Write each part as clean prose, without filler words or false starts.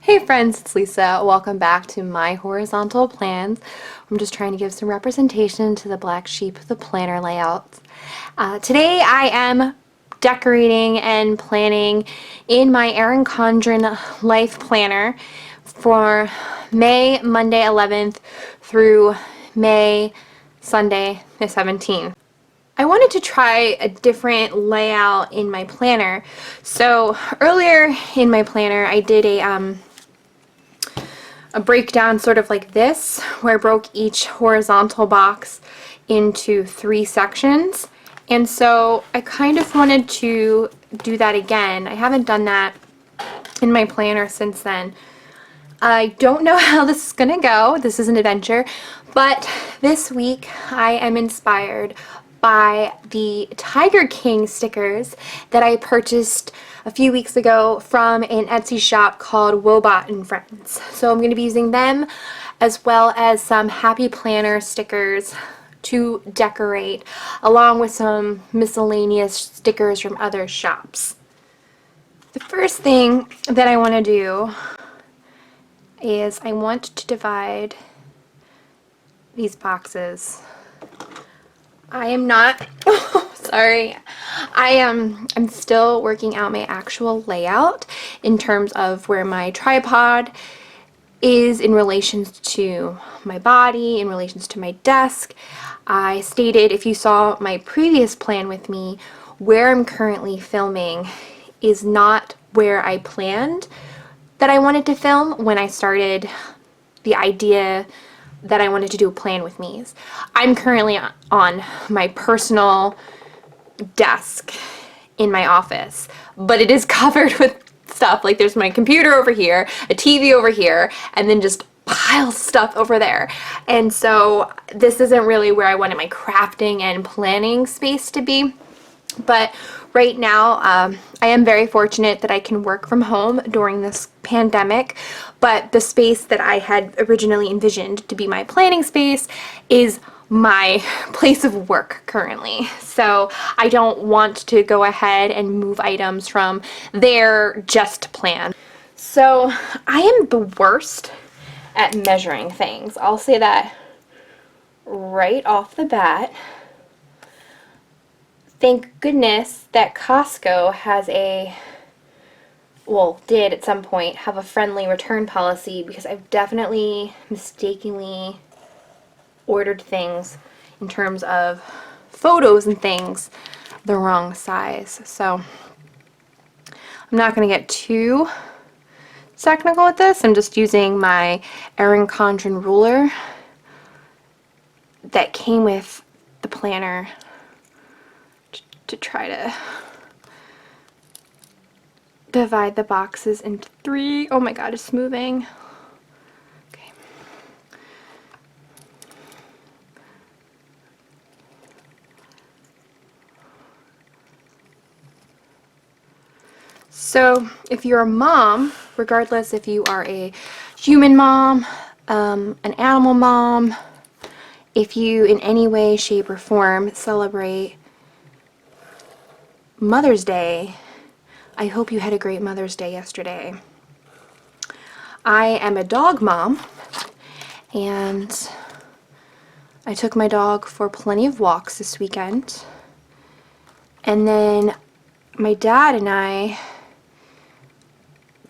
Hey friends, it's Lisa. Welcome back to my horizontal plans. I'm just trying to give some representation to the black sheep of the planner layouts. Today I am decorating and planning in my Erin Condren Life Planner for May Monday 11th through May Sunday the 17th. I wanted to try a different layout in my planner. So earlier in my planner I did a breakdown sort of like this, where I broke each horizontal box into 3 sections. And so I kind of wanted to do that again. I haven't done that in my planner since then. I don't know how this is gonna go. This is an adventure, but this week I am inspired by the Tiger King stickers that I purchased a few weeks ago from an Etsy shop called Wobot and Friends. So I'm going to be using them as well as some Happy Planner stickers to decorate, along with some miscellaneous stickers from other shops. The first thing that I want to do is I want to divide these boxes. I am not, sorry, I'm still working out my actual layout in terms of where my tripod is in relation to my body, in relation to my desk. I stated, if you saw my previous plan with me, where I'm currently filming is not where I planned that I wanted to film when I started the idea that I wanted to do a plan with me's. I'm currently on my personal desk in my office, but it is covered with stuff. Like, there's my computer over here, a TV over here, and then just piles of stuff over there. And so this isn't really where I wanted my crafting and planning space to be. But right now, I am very fortunate that I can work from home during this pandemic, but the space that I had originally envisioned to be my planning space is my place of work currently. So I don't want to go ahead and move items from there just to plan. So I am the worst at measuring things. I'll say that right off the bat. Thank goodness that Costco has did at some point have a friendly return policy, because I've definitely mistakenly ordered things in terms of photos and things the wrong size. So I'm not going to get too technical with this. I'm just using my Erin Condren ruler that came with the planner to try to divide the boxes into 3. Oh my god, it's moving. Okay. So if you're a mom, regardless if you are a human mom, an animal mom, if you in any way, shape, or form celebrate Mother's Day, I hope you had a great Mother's Day yesterday. I am a dog mom, and I took my dog for plenty of walks this weekend. And then my dad and I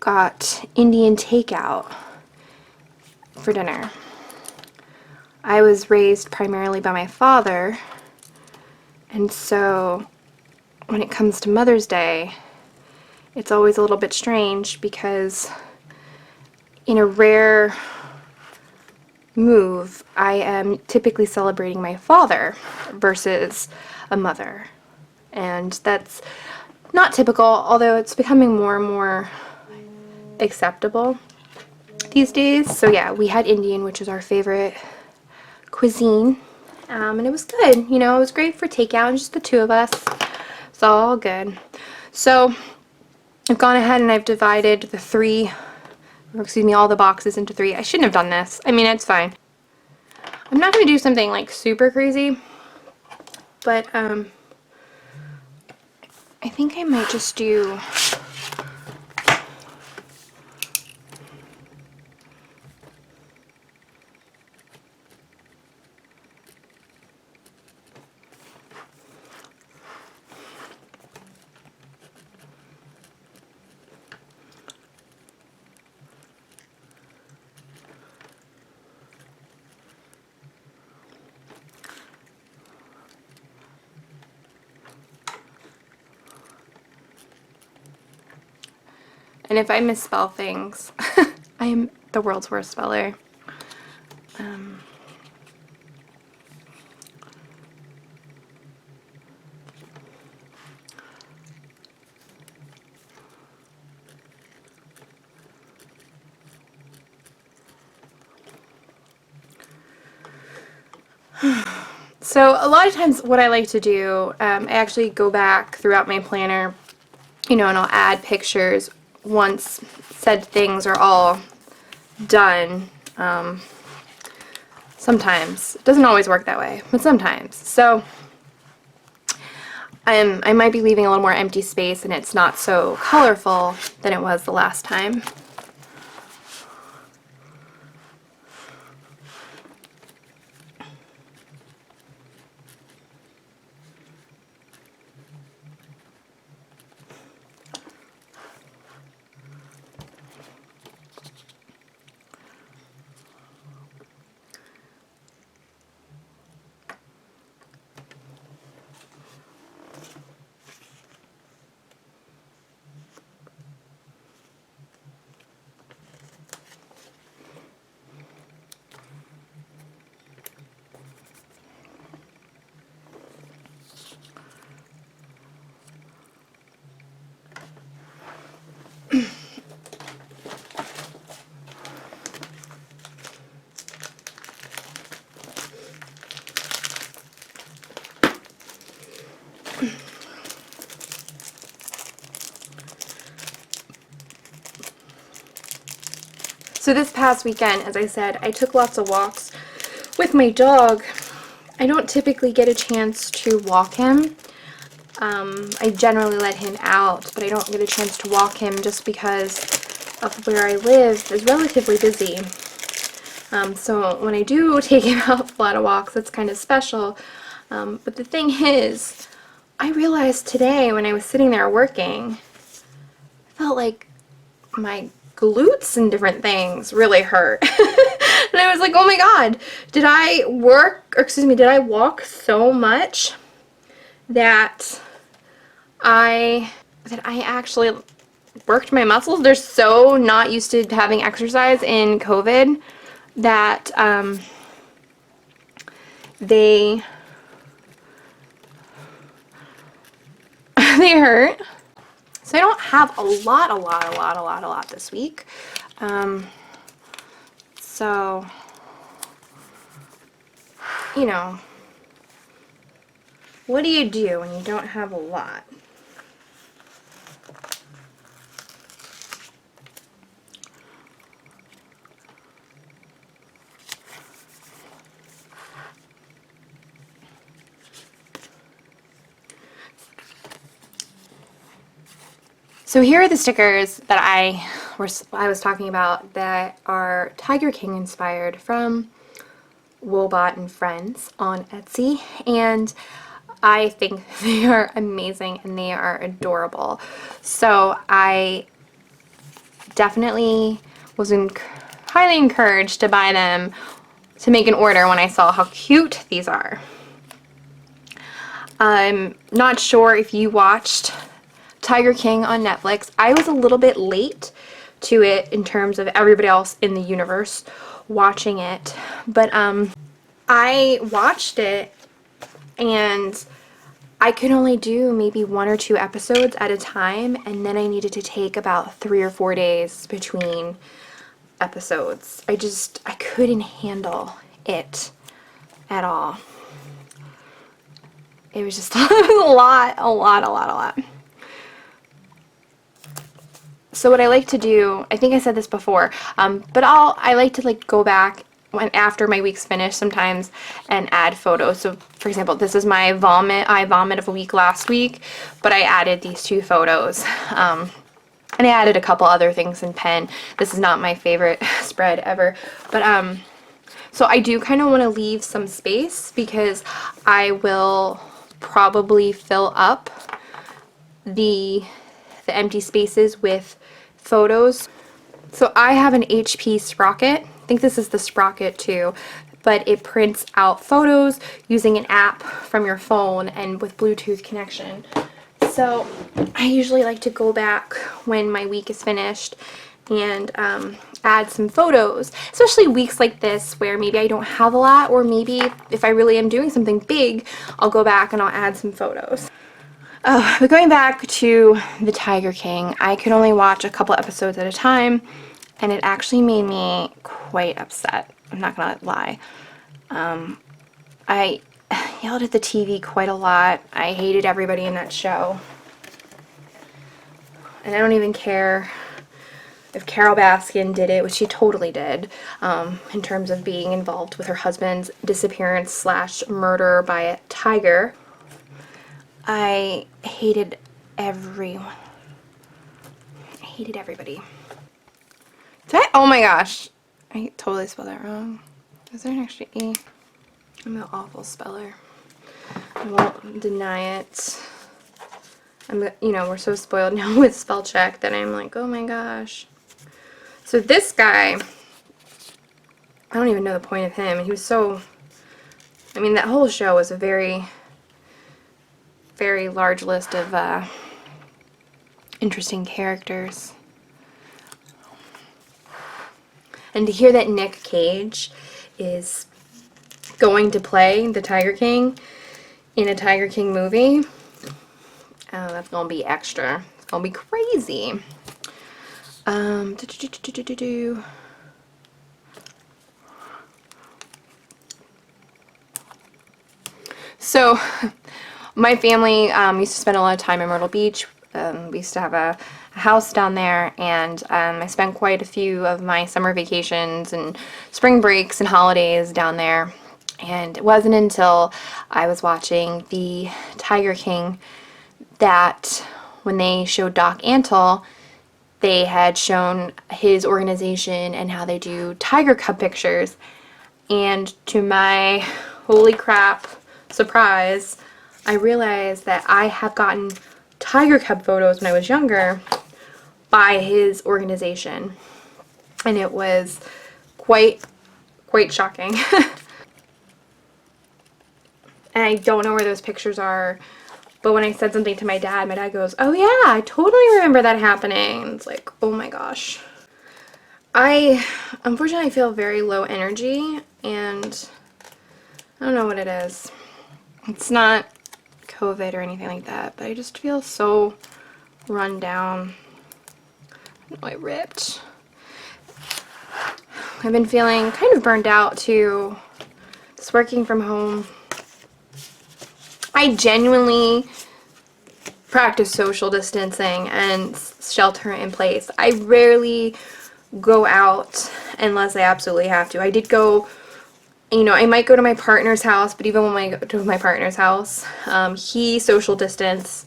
got Indian takeout for dinner. I was raised primarily by my father, and so when it comes to Mother's Day, it's always a little bit strange, because in a rare move, I am typically celebrating my father versus a mother. And that's not typical, although it's becoming more and more acceptable these days. So yeah, we had Indian, which is our favorite cuisine, and it was good. You know, it was great for takeout, just the 2 of us. It's all good. So I've gone ahead and I've divided all the boxes into 3. I shouldn't have done this. I mean, it's fine. I'm not going to do something like super crazy, but I think I might just do And if I misspell things, I am the world's worst speller. So a lot of times what I like to do, I actually go back throughout my planner, you know, and I'll add pictures once said things are all done. Sometimes. It doesn't always work that way, but sometimes. So I might be leaving a little more empty space and it's not so colorful than it was the last time. So this past weekend, as I said, I took lots of walks with my dog. I don't typically get a chance to walk him. I generally let him out, but I don't get a chance to walk him just because of where I live is relatively busy. So when I do take him out for a lot of walks, it's kind of special. But the thing is, I realized today when I was sitting there working, I felt like my glutes and different things really hurt. And I was like, oh my god, did I walk so much that I actually worked my muscles? They're so not used to having exercise in COVID that they they hurt. So I don't have a lot this week. So, you know, what do you do when you don't have a lot? So here are the stickers that I was talking about that are Tiger King inspired from Wobot and Friends on Etsy, and I think they are amazing and they are adorable. So I definitely was highly encouraged to buy them, to make an order when I saw how cute these are. I'm not sure if you watched Tiger King on Netflix. I was a little bit late to it in terms of everybody else in the universe watching it, but I watched it and I could only do maybe 1 or 2 episodes at a time, and then I needed to take about 3 or 4 days between episodes. I couldn't handle it at all. It was just a lot. So what I like to do, I think I said this before, but I like to go back after my week's finished sometimes and add photos. So for example, this is my vomit of a week last week, but I added these 2 photos. And I added a couple other things in pen. This is not my favorite spread ever, but so I do kind of want to leave some space because I will probably fill up the empty spaces with photos. So I have an HP Sprocket. I think this is the Sprocket too, but it prints out photos using an app from your phone and with Bluetooth connection. So I usually like to go back when my week is finished and add some photos, especially weeks like this where maybe I don't have a lot, or maybe if I really am doing something big, I'll go back and I'll add some photos. But going back to the Tiger King, I could only watch a couple episodes at a time, and it actually made me quite upset. I'm not gonna lie. I yelled at the TV quite a lot. I hated everybody in that show. And I don't even care if Carol Baskin did it, which she totally did, in terms of being involved with her husband's disappearance / murder by a tiger. I hated everyone. I hated everybody. Oh my gosh. I totally spelled that wrong. Is there an extra E? I'm an awful speller. I won't deny it. We're so spoiled now with spell check that I'm like, oh my gosh. So this guy, I don't even know the point of him. He was so, that whole show was a very, very large list of interesting characters. And to hear that Nick Cage is going to play the Tiger King in a Tiger King movie, oh, that's gonna be extra. It's gonna be crazy. So, my family used to spend a lot of time in Myrtle Beach. We used to have a house down there, and I spent quite a few of my summer vacations and spring breaks and holidays down there. And it wasn't until I was watching the Tiger King that when they showed Doc Antle, they had shown his organization and how they do tiger cub pictures. And to my holy crap surprise, I realized that I have gotten tiger cub photos when I was younger by his organization. And it was quite shocking. And I don't know where those pictures are, but when I said something to my dad goes, oh yeah, I totally remember that happening. And it's like, oh my gosh. Unfortunately, I feel very low energy, and I don't know what it is. It's not COVID or anything like that, but I just feel so run down. I ripped. I've been feeling kind of burned out too, just working from home. I genuinely practice social distancing and shelter in place. I rarely go out unless I absolutely have to. I did go, I might go to my partner's house, but even when I go to my partner's house, he social distances,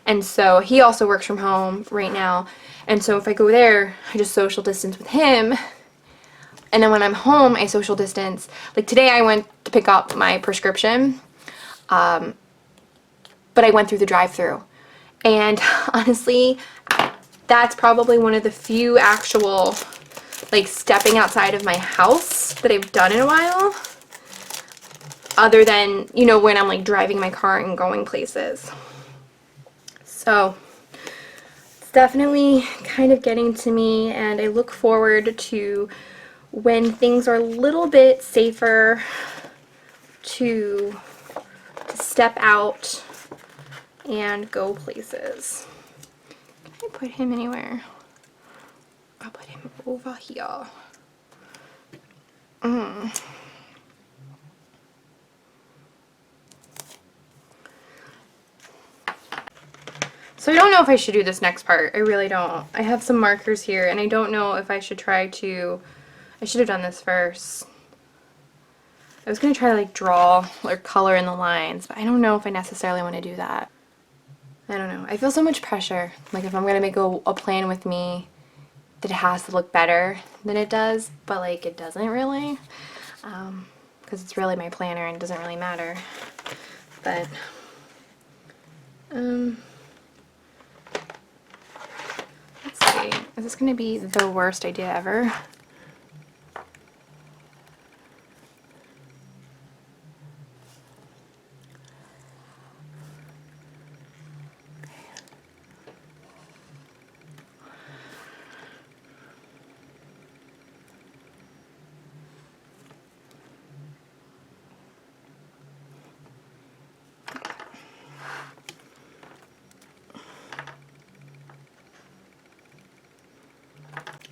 and so he also works from home right now. And so if I go there, I just social distance with him. And then when I'm home, I social distance. Like today I went to pick up my prescription, but I went through the drive-thru. And honestly, that's probably one of the few actual, stepping outside of my house that I've done in a while. Other than, when I'm, driving my car and going places. So, it's definitely kind of getting to me, and I look forward to when things are a little bit safer to step out and go places. Can I put him anywhere? I'll put him over here. So I don't know if I should do this next part. I really don't. I have some markers here, and I don't know if I should try to... I should have done this first. I was going to try to draw or color in the lines, but I don't know if I necessarily want to do that. I don't know. I feel so much pressure. If I'm going to make a plan with me, that it has to look better than it does, but it doesn't really. Because it's really my planner and it doesn't really matter. But, let's see. Is this going to be the worst idea ever?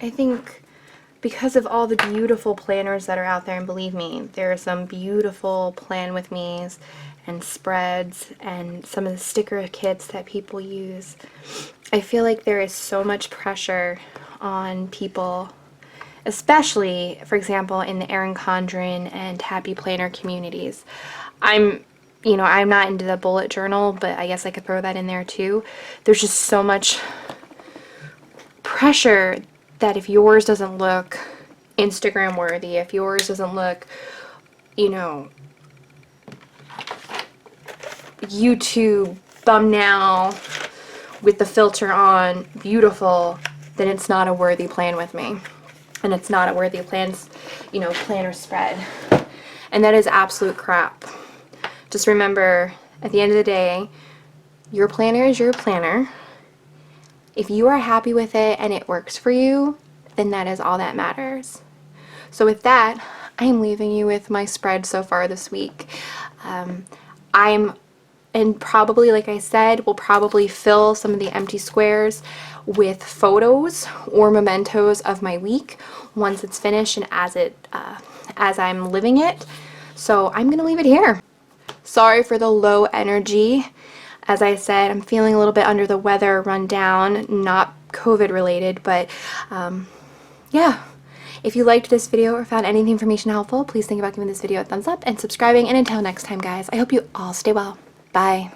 I think because of all the beautiful planners that are out there, and believe me, there are some beautiful plan with me's and spreads and some of the sticker kits that people use, I feel like there is so much pressure on people, especially, for example, in the Erin Condren and Happy Planner communities. I'm not into the bullet journal, but I guess I could throw that in there too. There's just so much pressure that if yours doesn't look Instagram worthy, if yours doesn't look, YouTube thumbnail with the filter on, beautiful, then it's not a worthy plan with me. And it's not a worthy planner spread. And that is absolute crap. Just remember, at the end of the day, your planner is your planner. If you are happy with it and it works for you, then that is all that matters. So with that, I'm leaving you with my spread so far this week. And probably, like I said, we'll probably fill some of the empty squares with photos or mementos of my week once it's finished and as I'm living it. So I'm gonna leave it here. Sorry for the low energy. As I said, I'm feeling a little bit under the weather, run down, not COVID related, but yeah. If you liked this video or found any of the information helpful, please think about giving this video a thumbs up and subscribing. And until next time, guys, I hope you all stay well. Bye.